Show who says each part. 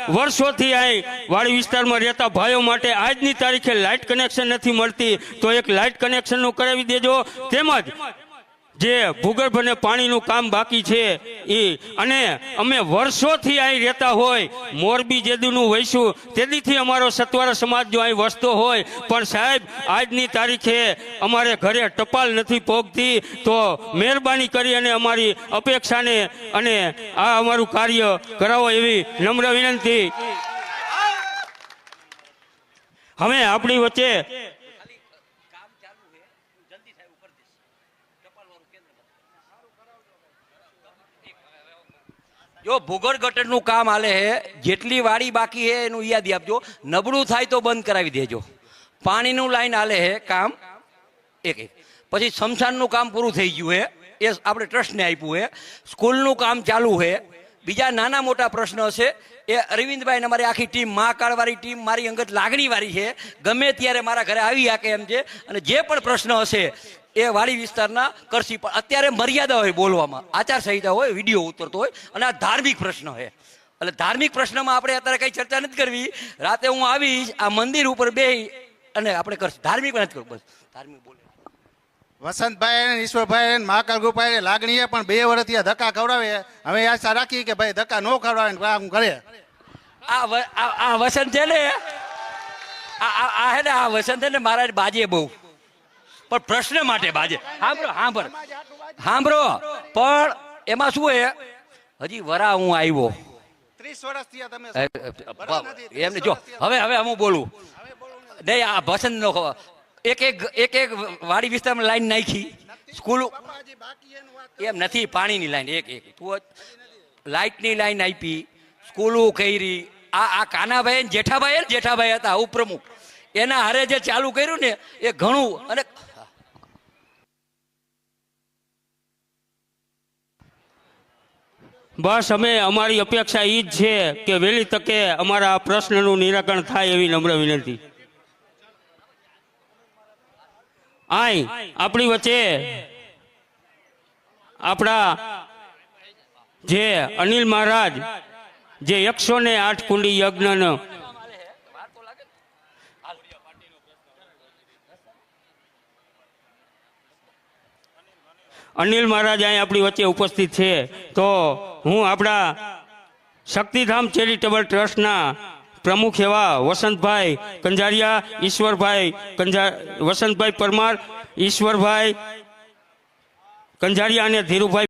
Speaker 1: વર્ષોથી અહીં વાડી વિસ્તારમાં રહેતા ભાઈઓ માટે આજની તારીખે લાઇટ કનેક્શન નથી મળતી, તો એક લાઇટ કનેક્શનનું કરાવી દેજો. તેમજ જે ભૂગર્ભ અને પાણીનું કામ બાકી છે એ, અને અમે વર્ષોથી અહીં રહેતા હોય, મોરબી જેદુનું વહીશું તેદીથી અમારો સતવારા સમાજ જો અહીં વસતો હોય, પણ સાહેબ આજની તારીખે અમારે ઘરે ટપાલ નથી પહોંચતી, તો મહેરબાની કરી અને અમારી અપેક્ષાને અને આ અમારું કાર્ય કરાવો એવી નમ્ર વિનંતી. હવે આપણી વચ્ચે
Speaker 2: જો ભૂગર્ભ ગટરનું કામ હાલે હે, જેટલી વાડી બાકી હે એનું યાદી આપજો. નબળું થાય તો બંધ કરાવી દેજો. પાણીનું લાઈન હાલે હે કામ એક. પછી સ્મશાનનું કામ પૂરું થઈ ગયું હે, એ આપણે ટ્રસ્ટને આપ્યું હે. સ્કૂલનું કામ ચાલુ હે. બીજા નાના મોટા પ્રશ્નો છે એ અરવિંદભાઈ અમારી આખી ટીમ, મહાકાળવાળી ટીમ મારી અંગત લાગણીવાળી છે, ગમે ત્યારે મારા ઘરે આવી શકે એમ છે. અને જે પણ પ્રશ્ન હશે એ વાડી વિસ્તારના કરશી. પણ અત્યારે મર્યાદા હોય બોલવામાં, આચારસંહિતા હોય, વિડીયો ઉતરતો હોય, અને આ ધાર્મિક પ્રશ્ન છે. એટલે ધાર્મિક પ્રશ્નમાં આપણે અત્યારે કઈ ચર્ચા નથી કરવી. રાતે હું આવીશ આ મંદિર ઉપર બેસી અને આપણે કરશું. ધાર્મિક નથી કરવું, બસ ધાર્મિક બોલે.
Speaker 3: વસંતભાઈ ઈશ્વરભાઈ મહાકાળ ગોપાઈ લાગણીએ પણ 2 વર્ષથી આ ધક્કા ખવડાવે. હવે આશા રાખી કે ભાઈ ધક્કા ન ખવડાવે ને કામ કરે.
Speaker 2: આ વસંત છે ને, આ હે ને, આ વસંત છે ને મારા બાજે બહુ, પણ પ્રશ્ન માટે બાજે. સાંભળો પણ એમાં શું હે, હજી વરા હું આવ્યો
Speaker 3: 30 વર્ષથી તમે
Speaker 2: એમને જો હવે હું બોલું નહીં. આ વસંત નો એક વાડી વિસ્તારમાં લાઈન નાખી, સ્કૂલ એમ નથી, પાણીની લાઈન એક તું લાઇટની લાઈન આપી, સ્કૂલો કરી. આ કાનાભાઈ જેઠાભાઈ હતા ઉપપ્રમુખ, એના હારે જે ચાલુ કર્યું ને એ ઘણું. અને
Speaker 1: બસ અમે અમારી અપેક્ષા એ જ છે કે વહેલી તકે અમારા આ પ્રશ્નનું નિરાકરણ થાય એવી નમ્ર વિનંતી. આય આપણી વચ્ચે આપણા જે અનિલ મહારાજ જે 108 કુંડી યજ્ઞનો અનિલ મહારાજ અહીં આપણી વચ્ચે ઉપસ્થિત છે, તો હું આપણા શક્તિધામ ચેરિટેબલ ટ્રસ્ટના પ્રમુખ એવા વસંતભાઈ કંજારિયા, ઈશ્વરભાઈ વસંતભાઈ પરમાર, ઈશ્વરભાઈ કંજારિયા અને ધીરુભાઈ